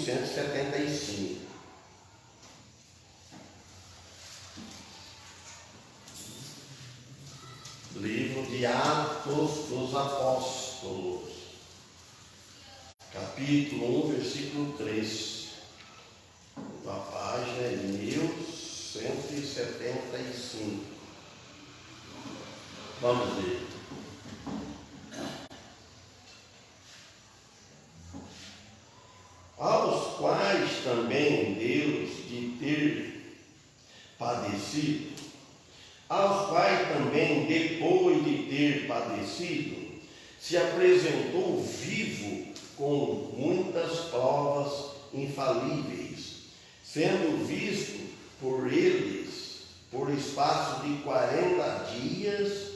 1175. Livro de Atos dos Apóstolos, capítulo 1, versículo 3. A página é 1175. Vamos ler. Aos quais também Deus de ter padecido, aos quais também depois de ter padecido, se apresentou vivo com muitas provas infalíveis, sendo visto por eles por espaço de 40 dias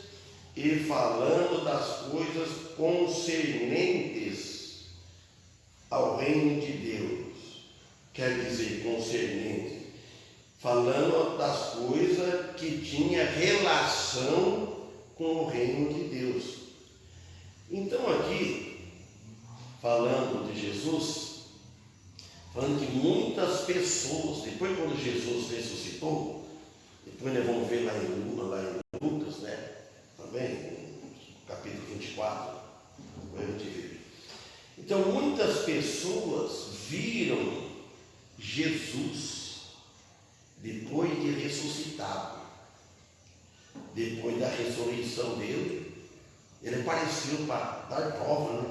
e falando das coisas concernentes ao reino de Deus. Quer dizer, concernente, falando das coisas que tinha relação com o reino de Deus. Então aqui, falando de Jesus, falando que muitas pessoas, depois quando Jesus ressuscitou, depois nós vamos ver lá em Lucas, né? Também, capítulo 24, depois a gente vê. Então muitas pessoas viram Jesus depois de ressuscitado, depois da ressurreição dele. Ele apareceu para dar prova, né?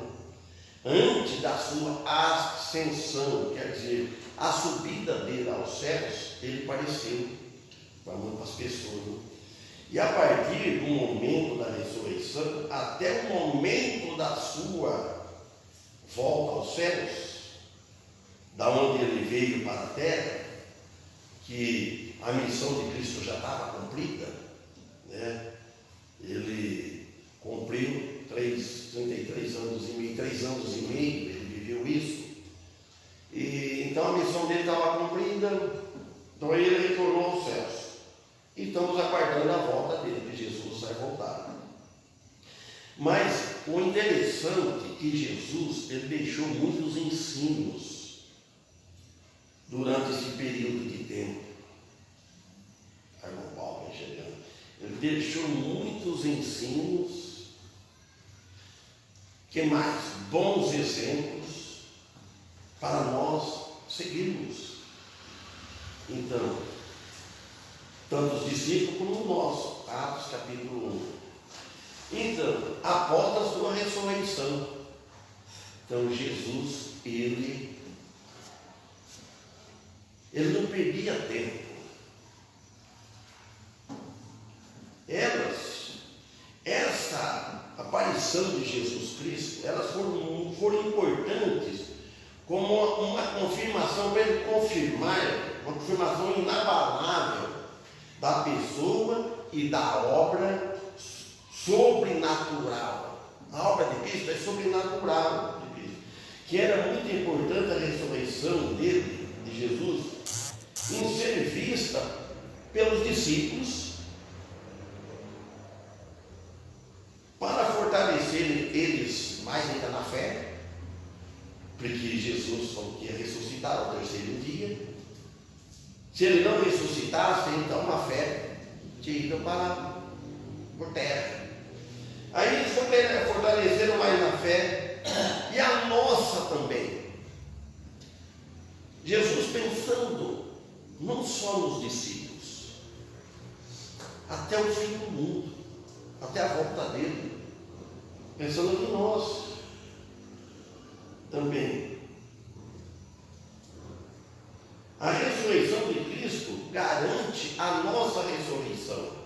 Antes da sua ascensão, quer dizer, a subida dele aos céus, ele apareceu para muitas pessoas, né? E a partir do momento da ressurreição até o momento da sua volta aos céus, da onde ele veio para a terra, que a missão de Cristo já estava cumprida, né? Ele cumpriu 33 anos e meio, 3 anos e meio, ele viveu isso. E então a missão dele estava cumprida, então ele retornou aos céus. E estamos aguardando a volta dele, que Jesus vai voltar. Mas o interessante é que Jesus, ele deixou muitos ensinos durante esse período de tempo. Irmão Paulo vem chegando. Ele deixou muitos ensinos. Que mais? Bons exemplos para nós seguirmos. Então, tanto os discípulos como nós, Atos capítulo 1. Então, após a sua ressurreição, então Jesus, ele não perdia tempo. Essa aparição de Jesus Cristo, elas foram importantes como uma confirmação para ele confirmar, uma confirmação inabalável da pessoa e da obra sobrenatural. A obra de Cristo é sobrenatural de Cristo, que era muito importante a ressurreição dele, de Jesus, em ser vista pelos discípulos, para fortalecer eles mais ainda na fé, porque Jesus falou que ia ressuscitar ao terceiro dia. Se ele não ressuscitasse, então a fé tinha ido por terra. Aí eles fortaleceram mais na fé, e a nossa também. Jesus pensando não só nos discípulos, até o fim do mundo, até a volta dele, pensando em nós também. A ressurreição de Cristo garante a nossa ressurreição.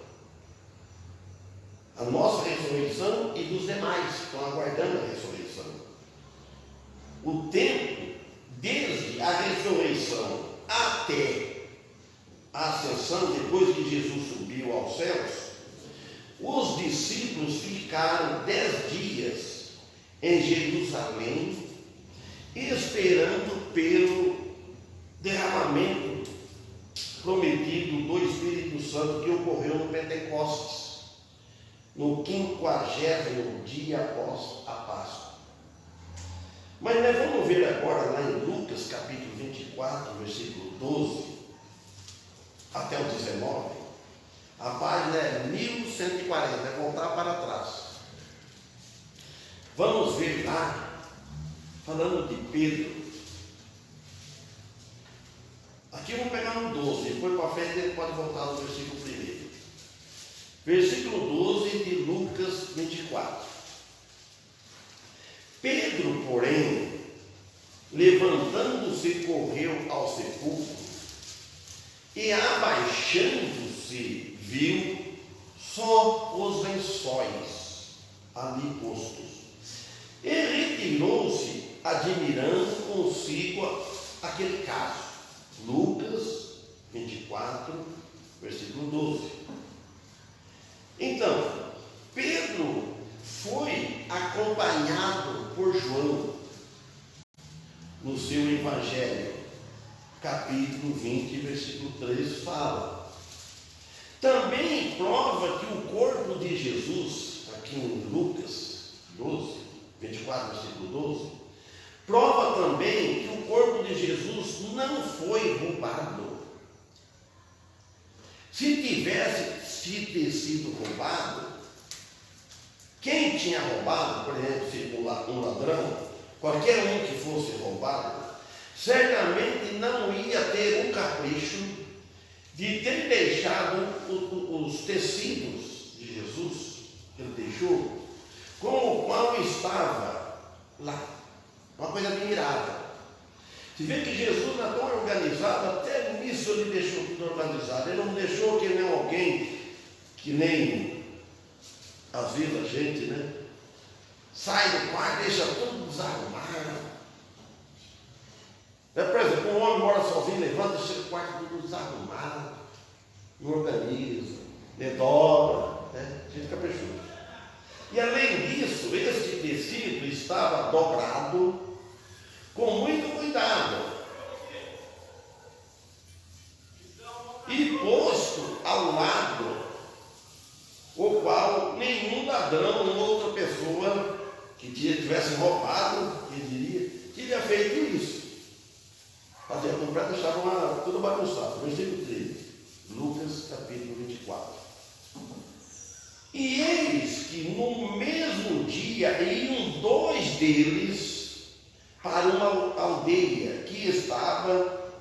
A nossa ressurreição e dos demais que estão aguardando a ressurreição. O tempo, desde a ressurreição até a ascensão, depois que Jesus subiu aos céus, os discípulos ficaram 10 dias em Jerusalém, esperando pelo derramamento prometido do Espírito Santo que ocorreu no Pentecostes, no 50º dia após a Páscoa. Mas nós vamos ver agora lá em Lucas capítulo 24, versículo 12 até o 19. A página é 1140, é voltar para trás. Vamos ver lá, falando de Pedro. Aqui vamos pegar no 12, depois para frente ele pode voltar no versículo 1. Versículo 12 de Lucas 24. Pedro, porém, levantando-se, correu ao sepulcro e, abaixando-se, viu só os lençóis ali postos. E retirou-se, admirando consigo aquele caso. Lucas 24, versículo 12. Então, Pedro foi acompanhado por João no seu Evangelho, capítulo 20, versículo 3, fala. Também prova que o corpo de Jesus, aqui em Lucas 12, 24, versículo 12, prova também que o corpo de Jesus não foi roubado. Se tivesse sido roubado, quem tinha roubado, por exemplo, se um ladrão, qualquer um que fosse roubado, certamente não ia ter o capricho de ter deixado os tecidos de Jesus, que ele deixou, com o qual estava lá. Uma coisa admirável. Se vê que Jesus não é tão organizado, até nisso ele deixou tudo organizado. Ele não deixou que nem alguém, que nem às vezes a gente, né? Sai do quarto, deixa tudo desarrumado. Por exemplo, um homem mora sozinho, levanta, chega no quarto tudo desarrumado, não organiza, dedora, né? A gente fica caprichoso. E além disso, este tecido estava dobrado com muito cuidado e posto ao lado, o qual nenhum ladrão ou outra pessoa que tivesse roubado, quem diria, teria feito isso. Fazia comprar, deixava tudo bagunçado. Versículo 13, Lucas capítulo 24. E eis que no mesmo dia iam 2 deles para uma aldeia que estava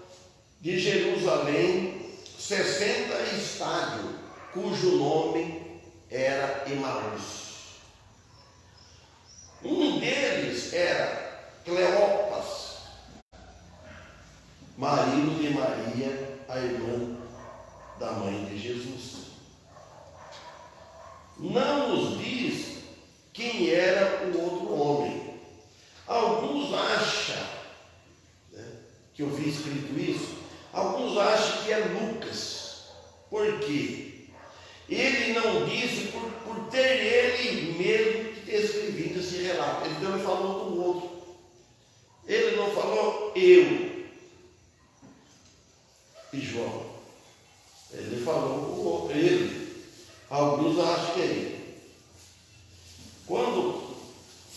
de Jerusalém 60 estádios, cujo nome era Emaús. Um deles era Cleopas, marido de Maria, a irmã da mãe de Jesus. Não nos diz quem era o outro homem. Alguns acham, né, que eu vi escrito isso, alguns acham que é Lucas. Por quê? Ele não disse por ter ele mesmo que ter escrevido esse relato. Então ele falou do outro. Ele não falou eu e João. Ele falou o outro, ele. Alguns acham que é ele. Quando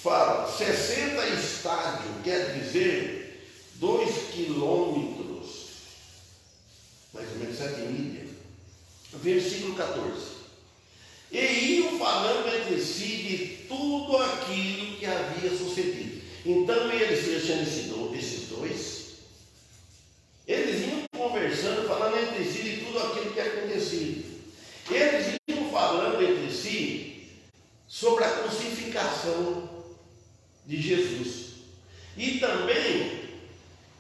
fala 60 estádios, quer dizer 2 quilômetros, mais ou menos 7 milhas. Versículo 14. E iam falando entre si de tudo aquilo que havia sucedido. Então eles tinham esses 2. Eles iam conversando, falando entre si de tudo aquilo que havia acontecido. Eles iam falando entre si sobre a crucificação de Jesus. E também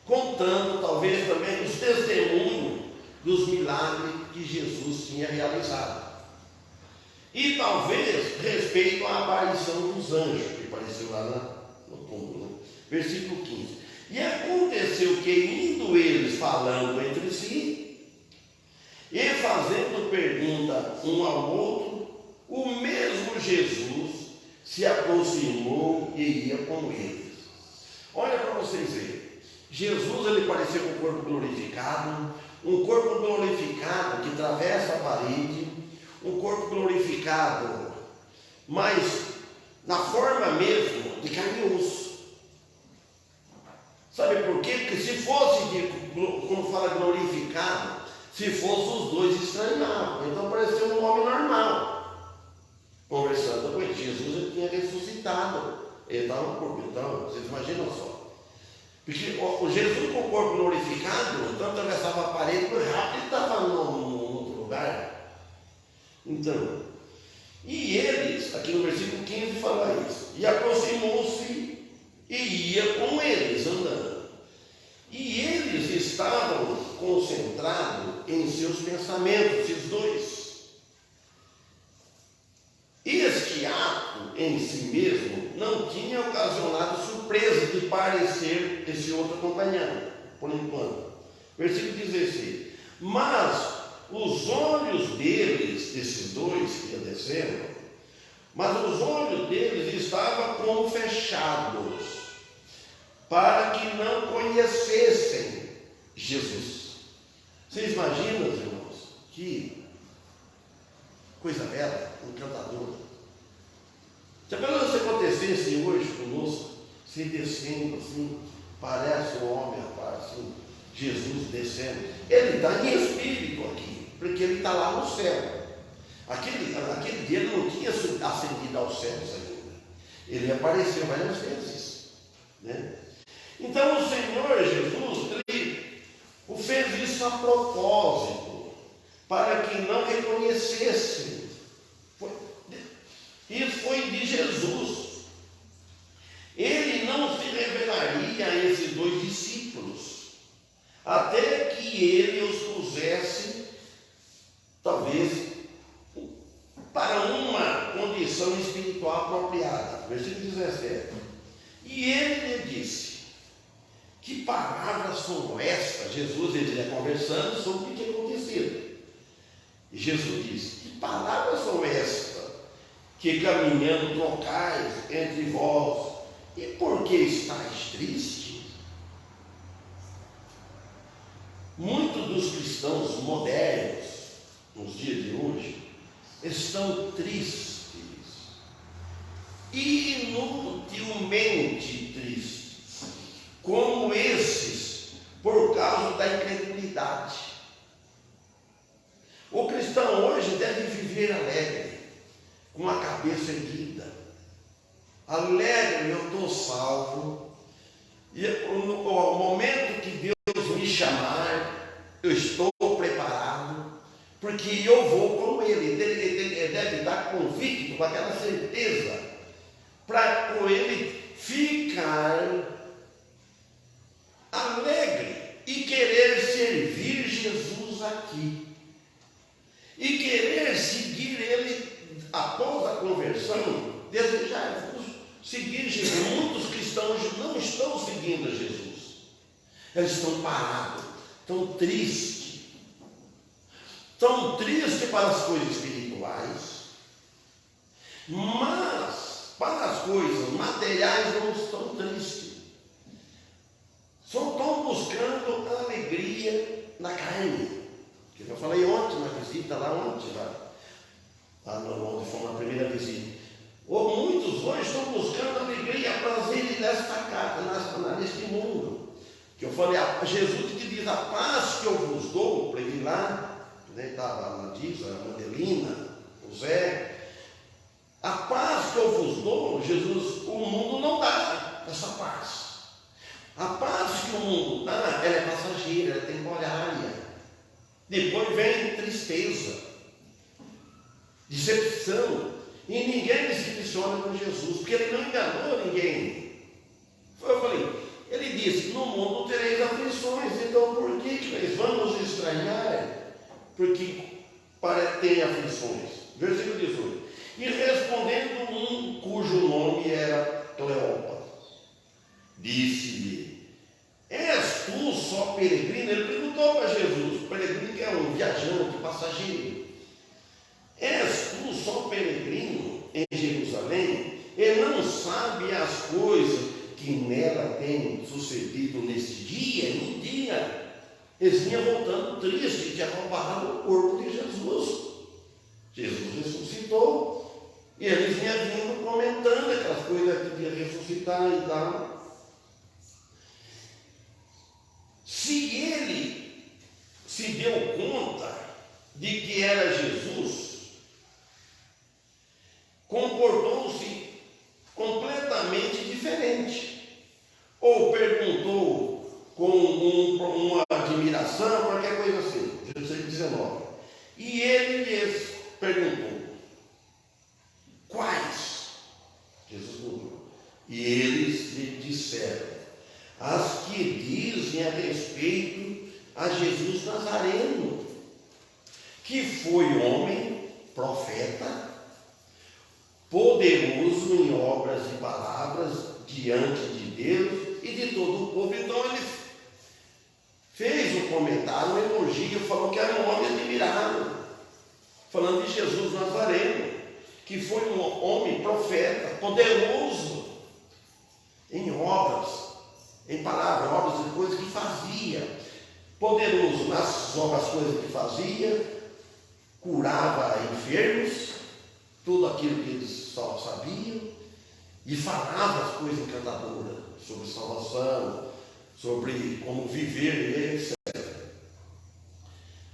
contando, talvez também, os testemunhos dos milagres que Jesus tinha realizado. E talvez respeito à aparição dos anjos, que apareceu lá no túmulo. Né? Versículo 15. E aconteceu que, indo eles falando entre si, e fazendo pergunta um ao outro, o mesmo Jesus se aproximou e ia com eles. Olha para vocês verem. Jesus, ele parecia com o corpo glorificado, um corpo glorificado que atravessa a parede, um corpo glorificado, mas na forma mesmo de carne e osso. Porque se fosse, como fala glorificado, se fosse os dois estranhavam. Então parecia um homem normal, conversando com ele. Jesus ele tinha ressuscitado, ele estava no corpo. Então, vocês imaginam só. Porque o Jesus com o corpo glorificado, então atravessava a parede, por rápido, ele estava num outro lugar. Então, e eles, aqui no versículo 15 fala isso, e aproximou-se e ia com eles andando. E eles estavam concentrados em seus pensamentos, esses dois. Este ato em si mesmo não tinha ocasionado surpresa de parecer esse outro acompanhante, por enquanto. Versículo 16. Mas os olhos deles, desses dois que ia descendo, mas os olhos deles estavam como fechados, para que não conhecessem Jesus. Vocês imaginam, irmãos, que coisa bela, encantadora. Já pensou se acontecesse hoje conosco, se descendo assim, parece um homem, rapaz, assim, Jesus descendo. Ele está em espírito aqui, porque ele está lá no céu. Aquele dia ele não tinha ascendido aos céus ainda. Ele apareceu várias vezes, né? Então o Senhor Jesus, ele fez isso a propósito, para que não reconhecessem. Isso foi de Jesus. Ele não se revelaria a esses dois discípulos, até que ele os pusesse, talvez, para uma condição espiritual apropriada. Versículo 17. E ele lhe disse: que palavras são estas? Jesus ele ia conversando sobre o que tinha acontecido. E Jesus disse: que palavras são estas que caminhando trocais entre vós? E por que estáis tristes? Muitos dos cristãos modernos, nos dias de hoje, estão tristes, inutilmente tristes, como esses, por causa da incredulidade. O cristão hoje deve viver alegre, com a cabeça erguida. Alegre, eu estou salvo, e no momento que Deus me chamar, eu estou preparado, porque eu vou com Ele. Ele deve estar convicto, com aquela certeza, para com Ele ficar alegre e querer servir Jesus aqui, e querer seguir Ele após a conversão, desejar seguir Jesus. Muitos cristãos não estão seguindo a Jesus, eles estão parados, estão tristes para as coisas espirituais, mas para as coisas materiais não estão tristes, só estão buscando a alegria na carne, que eu falei ontem na visita lá ontem, onde foi na primeira visita. Ou muitos hoje estão buscando alegria, prazer nesta casa, neste mundo. Que eu falei, Jesus que diz: a paz que eu vos dou, para ele lá, né, estava a Nadisa, a Madelina, o Zé. A paz que eu vos dou, Jesus, o mundo não dá essa paz. A paz que o mundo dá, ela é passageira, ela é temporária. Depois vem tristeza, decepção. E ninguém decepciona com Jesus, porque ele não enganou ninguém. Eu falei, ele disse: no mundo tereis aflições. Então por que nós vamos estranhar? Porque tem aflições. Versículo 18. E respondendo um cujo nome era Cleopas, disse-lhe: és tu só peregrino? Ele perguntou para Jesus, peregrino que é um viajante, passageiro. És tu só peregrino em Jerusalém e não sabe as coisas que nela têm sucedido neste dia? No dia, eles vinham voltando tristes, que tinha roubado o corpo de Jesus. Jesus ressuscitou e eles vinham vindo comentando aquelas coisas que ia ressuscitar e tal. com uma admiração, qualquer coisa assim. Versículo 19. E ele lhes perguntou: quais? Jesus perguntou. E eles lhe disseram: as que dizem a respeito a Jesus Nazareno, que foi homem, profeta, poderoso em obras e palavras diante de Deus e de todo o povo. Então ele fez um comentário, um elogio, falou que era um homem admirável, falando de Jesus Nazareno, que foi um homem profeta, poderoso em obras, em palavras, obras e coisas que fazia, poderoso nas obras, coisas que fazia, curava enfermos, tudo aquilo que eles só sabiam, e falava as coisas encantadoras sobre salvação, sobre como viver, etc.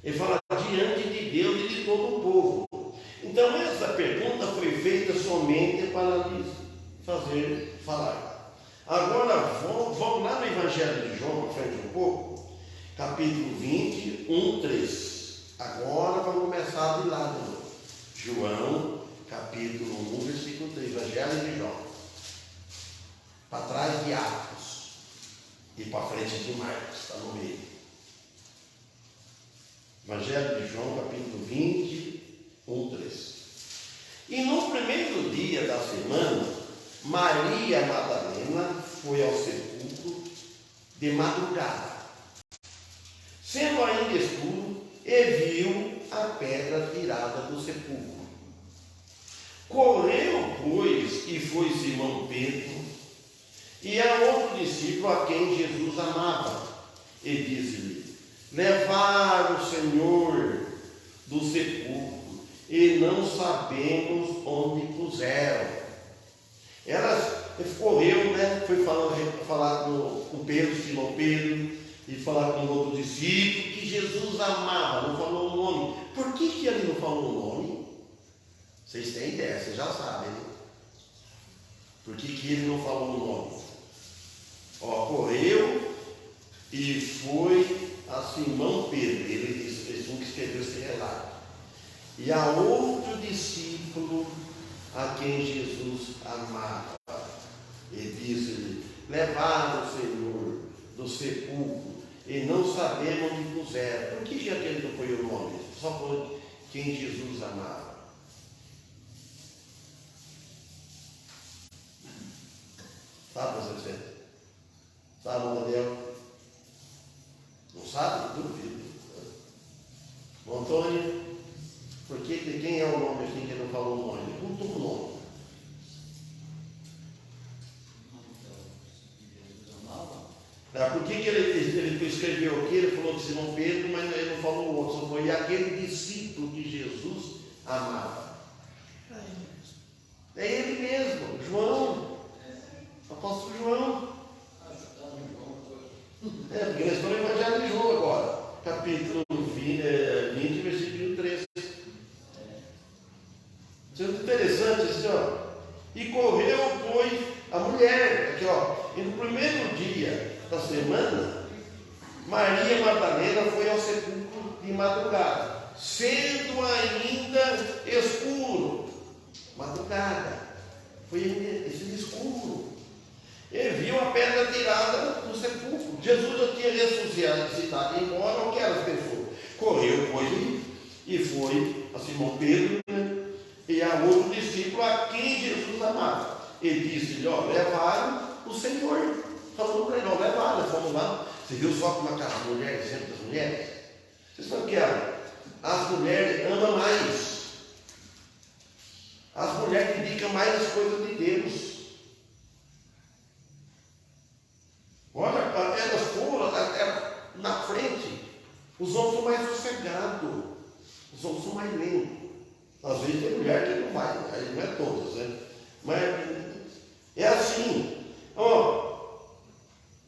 Ele fala diante de Deus e de todo o povo. Então essa pergunta foi feita somente para lhes fazer falar. Agora vamos lá no Evangelho de João, para frente um pouco, capítulo 20, 1, 3. Agora vamos começar de lá de novo. João, capítulo 1, versículo 3, Evangelho de João. Para trás de Atos e para frente de Marcos, está no meio. Evangelho de João, capítulo 20, 1, 3. E no primeiro dia da semana, Maria Madalena foi ao sepulcro de madrugada, sendo ainda escuro, e viu a pedra tirada do sepulcro. Correu, pois, e foi Simão Pedro e a outro discípulo a quem Jesus amava, e disse-lhe: levaram o Senhor do sepulcro, e não sabemos onde puseram. Ela correu, foi falar com Pedro, Simão Pedro, e falar com outro discípulo que Jesus amava, não falou o nome. Por que ele não falou o nome? Vocês têm ideia, vocês já sabem, né? Por que ele não falou o nome? Correu e foi a Simão Pedro, eles que escreveu esse relato, e a outro discípulo a quem Jesus amava, e disse-lhe: levaram o Senhor do sepulcro, e não sabemos onde puseram. Por que aquele não foi o nome? Só foi quem Jesus amava. Sabe, você? Sabe, Daniel? Não sabe? Duvido. Antônio, quem é o nome assim que não falou o nome? Ele contou o nome. Por que ele escreveu aqui? Ele falou de Simão Pedro, mas ele não falou o outro, só foi aquele discípulo que Jesus amava. É ele mesmo, João, apóstolo João. Porque nós estamos no Evangelho de João agora, capítulo 20, versículo 3. Isso é muito interessante, assim, E correu, pois, a mulher, aqui, e no primeiro dia da semana, Maria Madalena foi ao sepulcro de madrugada, sendo ainda escuro. Madrugada, foi esse escuro. E viu a pedra tirada do sepulcro. Jesus já tinha ressuscitado, embora o que elas pessoas. Correu, pois, e foi a Simão Pedro, e a outro discípulo a quem Jesus amava. E disse-lhe: levaram o Senhor. Falou para ele: levaram, fomos lá. Você viu só como aquelas mulheres, sempre das mulheres? Vocês sabem o que é? As mulheres amam mais. As mulheres dedicam mais as coisas de Deus. Olha, elas foram na frente. Os homens são mais sossegados. Os homens são mais lentos. Às vezes tem mulher que não vai, aí não é todas, né? Mas é assim.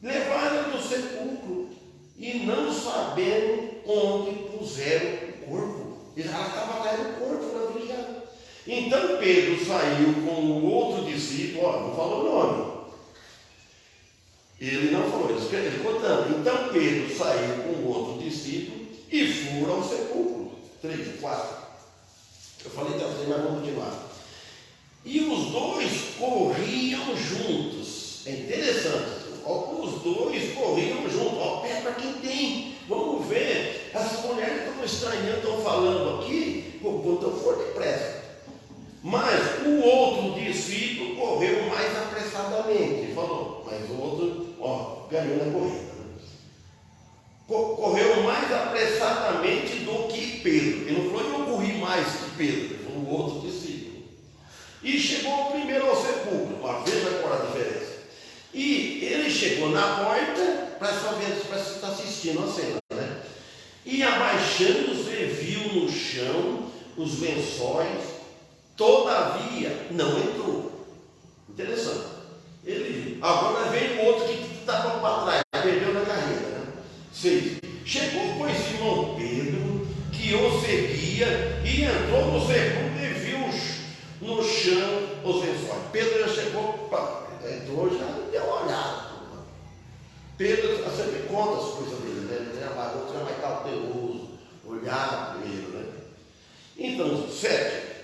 Levaram do sepulcro e não sabendo onde puseram o corpo. Ela estava lá no corpo, na vigia. Então Pedro saiu com o outro discípulo, não falou o nome. Ele não falou, ele contando. Então Pedro saiu com outro discípulo e foram ao sepulcro. 3, 4. Eu falei até você, mas vamos continuar. E os dois corriam juntos. É interessante. Os dois corriam juntos. Ó, pé para quem tem. Vamos ver. Essas mulheres estão estranhando, estão falando aqui. Então for depressa. Mas o outro discípulo correu mais apressadamente. Ele falou, mas o outro, ganhou na corrida. Né? Correu mais apressadamente do que Pedro. Ele não falou, eu corri mais que Pedro. Ele falou, o outro discípulo. E chegou primeiro ao sepulcro. Veja agora a diferença. E ele chegou na porta para saber se você está assistindo a cena, né? E abaixando-se, viu no chão os lençóis. Todavia, não entrou. Interessante. Ele viu. Agora vem o outro que estava para trás, perdeu na carreira. Né? 6. Chegou, pois, Simão Pedro, que o seguia, e entrou no sepulcro e viu no chão os lençóis. Pedro já chegou, entrou, já deu uma olhada. Pedro sempre conta as coisas dele, né? O outro é mais cauteloso, olhar primeiro, né? Então, 7.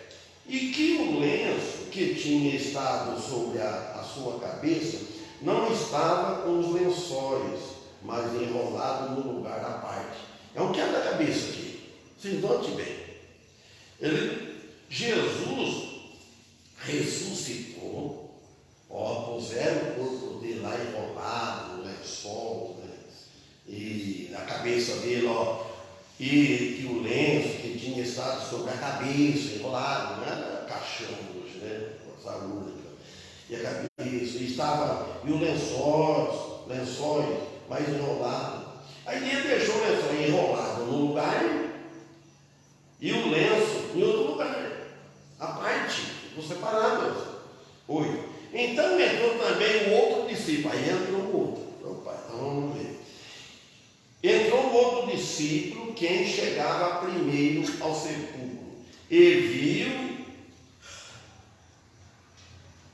E que o lenço que tinha estado sobre a sua cabeça não estava com os lençóis, mas enrolado no lugar à parte. É um quebra-cabeça aqui. Se note bem. Jesus ressuscitou, puseram o corpo dele lá enrolado no lençol, né? E a cabeça dele, e o lenço que tinha estado sobre a cabeça, enrolado, não era caixão hoje, né? Saúde, e a cabeça, e os lençóis mais enrolados. Aí ele deixou o lençol enrolado no lugar e o lenço em outro lugar, a parte, separado. 8. Então entrou também o outro discípulo, aí entrou o outro. Opa, então vamos ver. Entrou o outro discípulo, quem chegava primeiro ao sepulcro, e viu,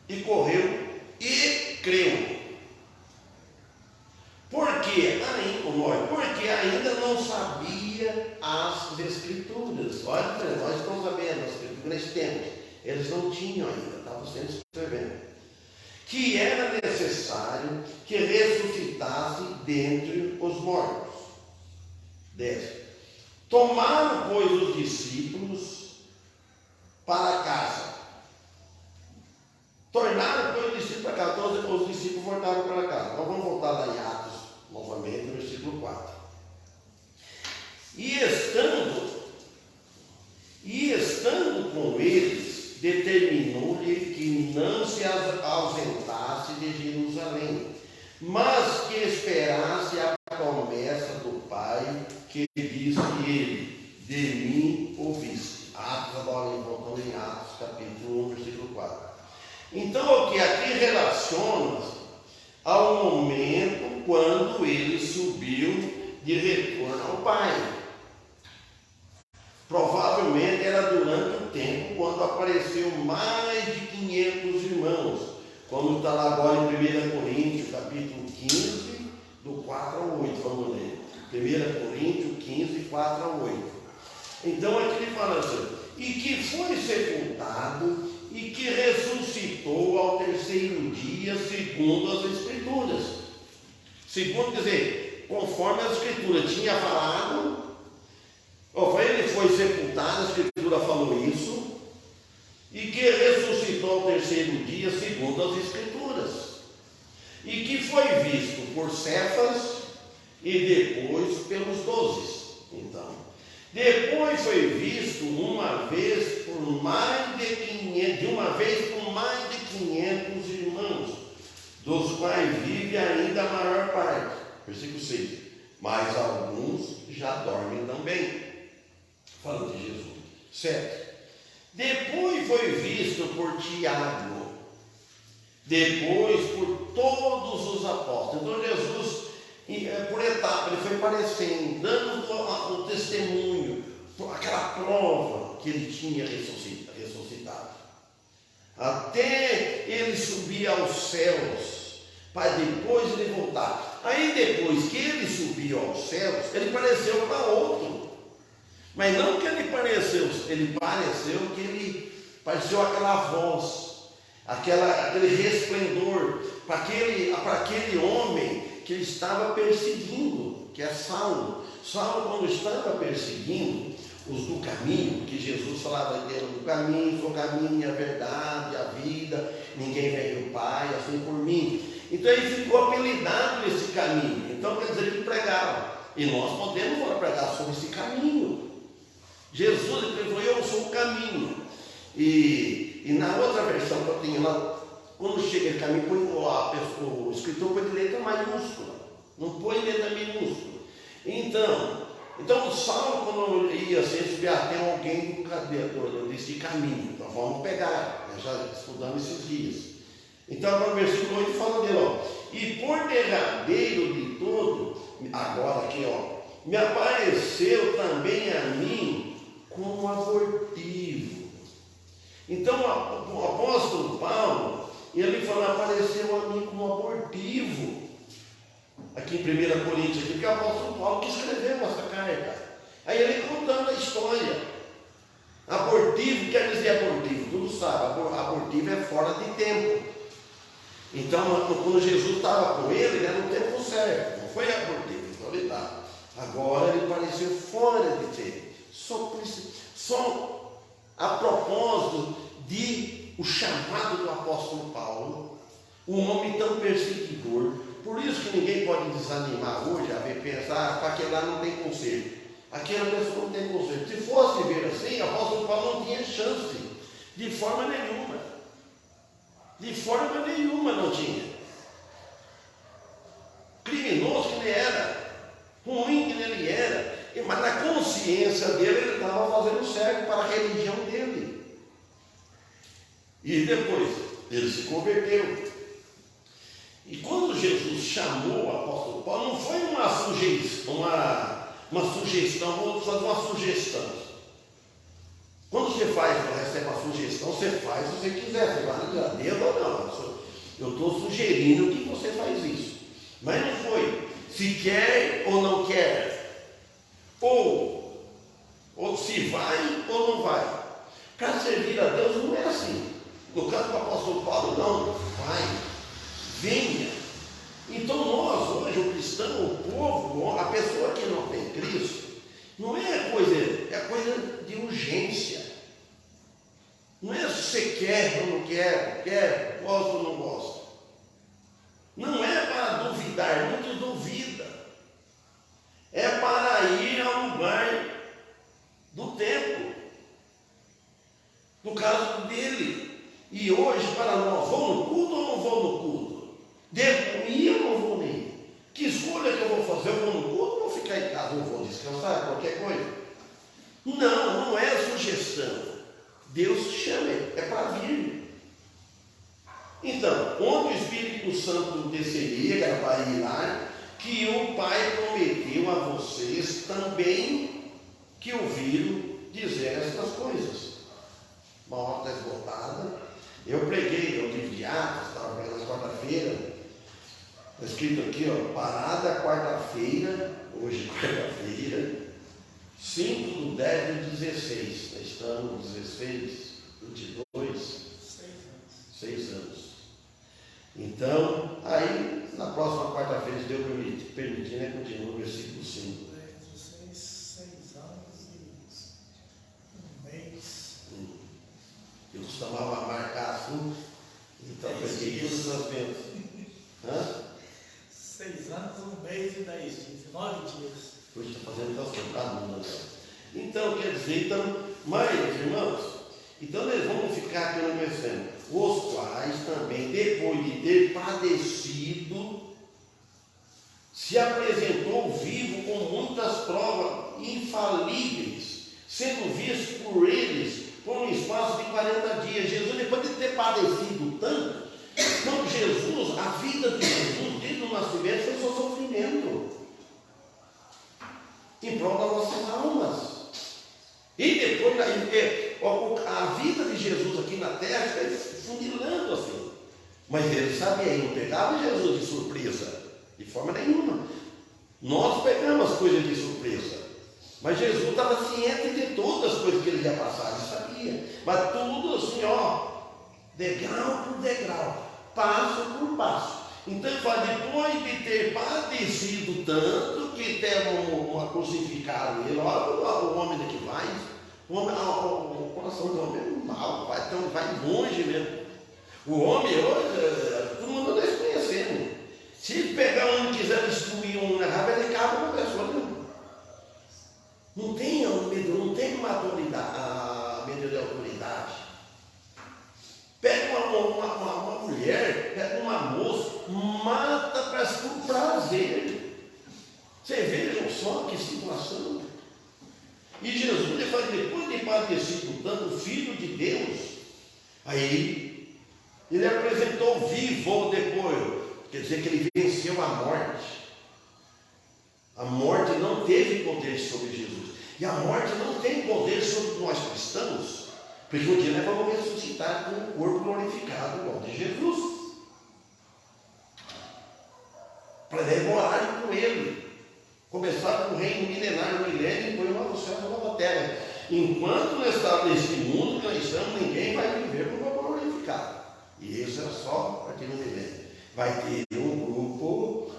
e correu, e creu. Porque ainda não sabia as Escrituras. Olha, nós estamos sabendo as Escrituras nesse tempo. Eles não tinham ainda, estavam sendo escrevendo. Que era necessário que ressuscitasse dentre os mortos. 10. Tomaram, pois, os discípulos para casa. Tornaram, pois, os discípulos para casa. Então, os discípulos voltaram para casa. Então, vamos voltar lá em Atos, novamente, no versículo 4. E estando com eles, determinou-lhe que não se ausentasse de Jerusalém, mas que esperasse a promessa do Pai, que disse ele, de mim ouviste. Atos, agora voltando em Atos, capítulo 1, versículo 4. Então, o que aqui relaciona ao momento quando ele subiu de retorno ao Pai. Provavelmente era durante o tempo quando apareceu mais de 500 irmãos, como está lá agora em 1 Coríntios, capítulo 15, do 4 ao 8, vamos ler. 1 Coríntios 15, 4 ao 8. Então aqui ele fala assim, e que foi sepultado e que ressuscitou ao terceiro dia, segundo as Escrituras. Segundo, quer dizer, conforme as Escrituras tinha falado, ele foi sepultado, a Escritura falou isso, e que ressuscitou ao terceiro dia, segundo as Escrituras, e que foi visto por Cefas e depois pelos 12. Então, depois foi visto uma vez por mais de 500 irmãos, dos quais vive ainda a maior parte. Versículo 6. Mas alguns já dormem também. Falando de Jesus. 7. Depois foi visto por Tiago, depois por todos os apóstolos. Então Jesus, por etapa, ele foi aparecendo, dando o testemunho, aquela prova que ele tinha ressuscitado. Até ele subir aos céus, para depois ele voltar. Aí depois que ele subiu aos céus, ele pareceu para outro. Mas não que ele pareceu que ele pareceu aquela voz, aquele resplendor, para aquele homem que ele estava perseguindo, que é Saulo. Saulo, quando estava perseguindo os do caminho, que Jesus falava do caminho, sou o caminho, a verdade, a vida, ninguém vem do Pai, assim por mim. Então ele ficou apelidado nesse caminho. Então quer dizer que pregava. E nós podemos pregar sobre esse caminho. Jesus ele falou, eu sou o caminho. E na outra versão que eu tenho lá, quando chega esse caminho, o escritor põe de letra maiúscula, não põe letra minúscula. Então o Saulo, quando ia subir até alguém desse caminho, então vamos pegar, já estudamos esses dias. Então agora o versículo 8 fala dele, e por derradeiro de todo, agora aqui, me apareceu também a mim como abortivo. Então o apóstolo Paulo, ele fala, apareceu a mim como abortivo. Aqui em 1 Coríntios, aqui, que é o apóstolo Paulo que escreveu essa carta. Aí ele contando a história. Abortivo quer dizer abortivo, tudo sabe, abortivo é fora de tempo. Então, quando Jesus estava com ele era no tempo certo, não foi abortivo, então ele estava. Agora ele pareceu fora de tempo. Só a propósito de o chamado do apóstolo Paulo, um homem tão perseguidor. Por isso que ninguém pode desanimar hoje a ver, pensar, para aquele lá não tem conserto. Aquela pessoa não tem conserto. Se fosse ver assim, o apóstolo Paulo não tinha chance, de forma nenhuma. De forma nenhuma não tinha. Criminoso que ele era, ruim que ele era, mas na consciência dele ele estava fazendo certo para a religião dele. E depois ele se converteu. E quando Jesus chamou o apóstolo Paulo, não foi uma sugestão, vou fazer uma sugestão. Quando você recebe uma sugestão, você faz se você quiser, você vai dizer a Deus ou não. Eu estou sugerindo que você faz isso. Mas não foi se quer ou não quer, ou se vai ou não vai. Para servir a Deus não é assim. No caso do apóstolo Paulo, não, vai. Venha. Então nós hoje, o cristão, o povo, a pessoa que não tem Cristo, não é coisa de urgência. Não é se você quer ou não quer, gosta ou não gosta. Não é para duvidar, muitos duvidam. É para ir ao lugar do tempo. No caso dele. E hoje, para nós, vou no culto ou não vou no culto? Devo ir ou não vou ir? Que escolha que eu vou fazer? Eu vou no culto ou vou ficar em casa? Eu vou descansar, qualquer coisa? Não é sugestão. Deus te chama, é para vir. Então, onde o Espírito Santo desceria, que era para ir lá, que o Pai prometeu a vocês também que ouviram dizer estas coisas. Uma hora está esgotada. Eu preguei no livro de Atos, estava pregando na quarta-feira. Está escrito aqui, parada quarta-feira, hoje quarta-feira, 5/10/16. Estamos 16, 22, 6 anos. Então, aí na próxima quarta-feira, se Deus permitir, né, continua o versículo 5. 6 anos e um mês. Eu costumava marcar assim, então peguei todas as vezes. 6 anos, 1 mês e 10 dias, 9 dias. Hoje está fazendo calçado. Então, quer dizer, mas, irmãos, então nós vamos ficar aqui no pensando, os quais também, depois de ter padecido, se apresentou vivo com muitas provas infalíveis, sendo visto por eles por um espaço de 40 dias. Jesus, depois de ter padecido tanto, então Jesus, a vida de Jesus, desde o nascimento, foi só sofrimento em prol das nossas almas. E depois, a vida de Jesus aqui na terra foi funilando assim. Mas ele sabia, ele não pegava Jesus de surpresa. de forma nenhuma. Nós pegamos as coisas de surpresa, mas Jesus estava ciente de todas as coisas que ele ia passar, ele sabia, mas tudo assim, degrau por degrau, passo por passo. Então ele fala, depois de ter padecido tanto, que crucificaram ele, olha o homem daqui vai, o coração do homem é mau, vai longe mesmo. O homem hoje, todo mundo está desconhecendo. Se pegar um e quiser destruir um na raiva, ele acaba com a pessoa. Não tem medo, não tem maturidade, medo de autoridade. Pega uma mulher, pega uma moça, mata por prazer. Você veja só que situação. E Jesus, ele fala, depois de padecido tanto, o Filho de Deus, aí ele apresentou vivo depois. Quer dizer que ele venceu a morte. A morte não teve poder sobre Jesus. E a morte não tem poder sobre nós cristãos. Porque um dia nós vamos ressuscitar com o corpo glorificado igual de Jesus. Para morar com ele. Começar com o reino milenário, milênio, e depois uma nova céu, uma nova terra. Enquanto nós estamos nesse mundo que nós estamos, ninguém vai viver com o corpo glorificado. E isso é só aqui no milênio. Vai ter um grupo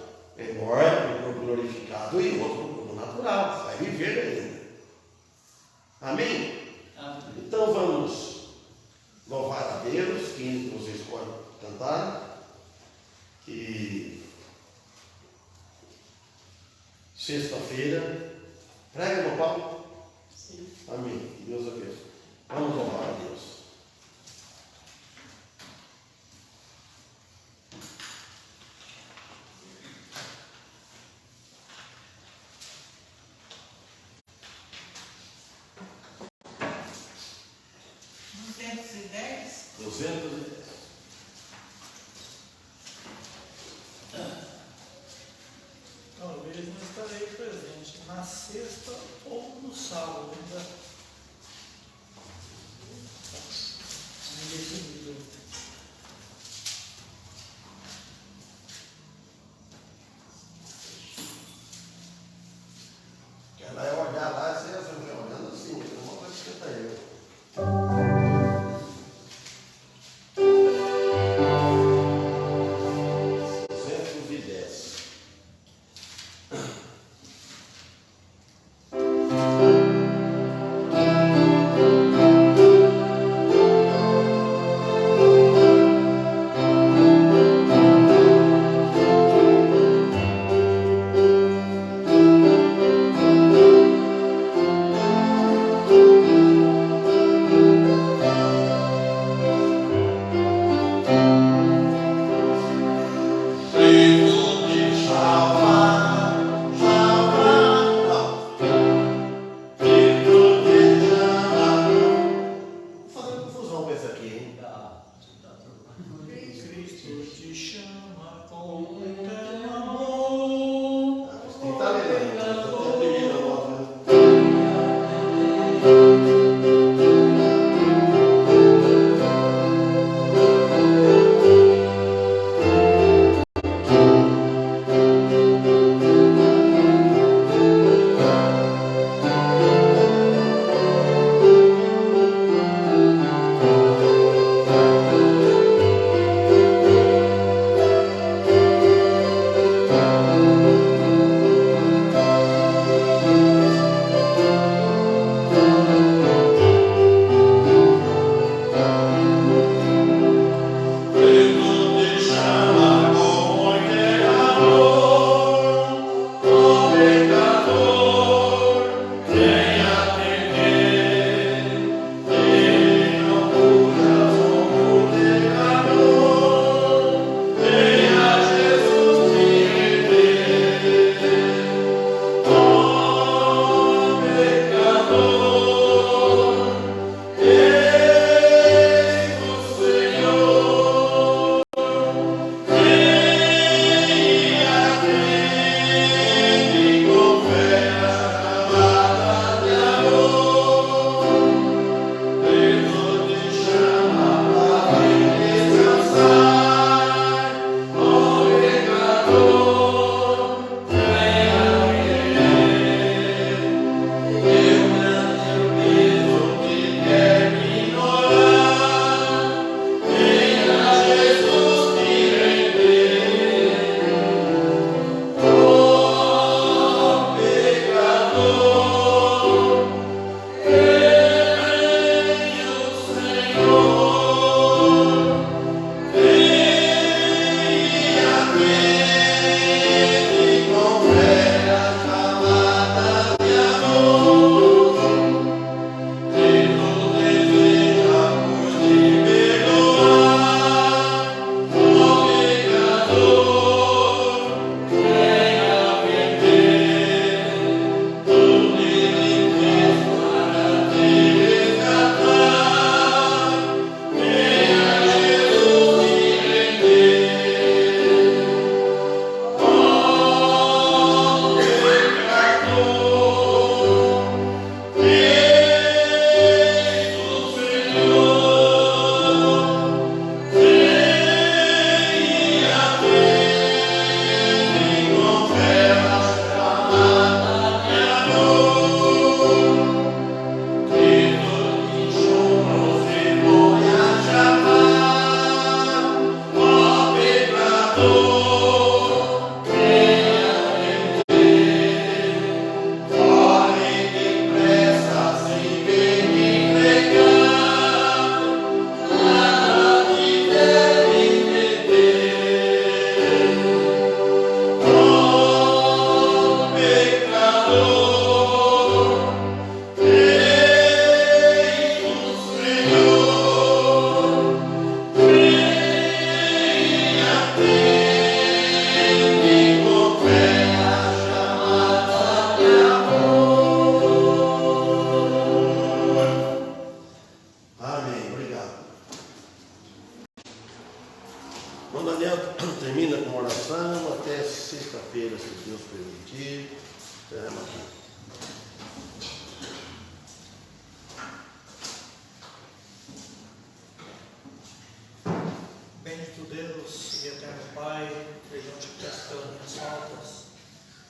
morto, um corpo glorificado, e outro grupo natural. Vai viver ainda. Amém? Amém? Então vamos louvar a Deus, que vocês podem cantar. E sexta-feira, prega no palco. Sim. Amém. Deus abençoe. Vamos louvar a Deus. Talvez não estarei presente na sexta ou no sábado, ainda definido. Ela é olhar lá, você vai olhando assim, uma coisa que está eu. 210.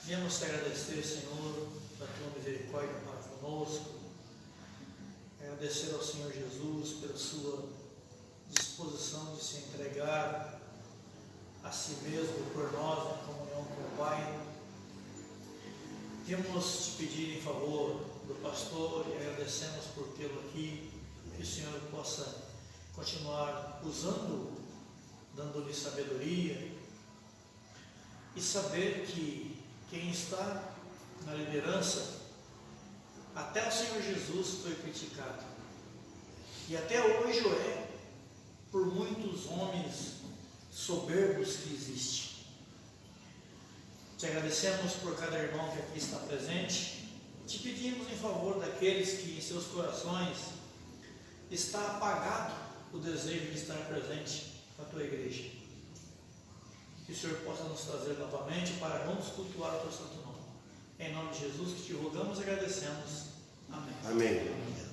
Viemos te agradecer, Senhor, da tua misericórdia para conosco, agradecer ao Senhor Jesus pela sua disposição de se entregar a si mesmo por nós em comunhão com o Pai. Viemos te pedir em favor do pastor e agradecemos por tê-lo aqui, que o Senhor possa continuar usando, dando-lhe sabedoria e saber que quem está na liderança, até o Senhor Jesus foi criticado. E até hoje o é por muitos homens soberbos que existem. Te agradecemos por cada irmão que aqui está presente. Te pedimos em favor daqueles que em seus corações está apagado o desejo de estar presente na tua igreja. Que o Senhor possa nos trazer novamente para juntos cultuar o teu santo nome. Em nome de Jesus que te rogamos e agradecemos. Amém. Amém.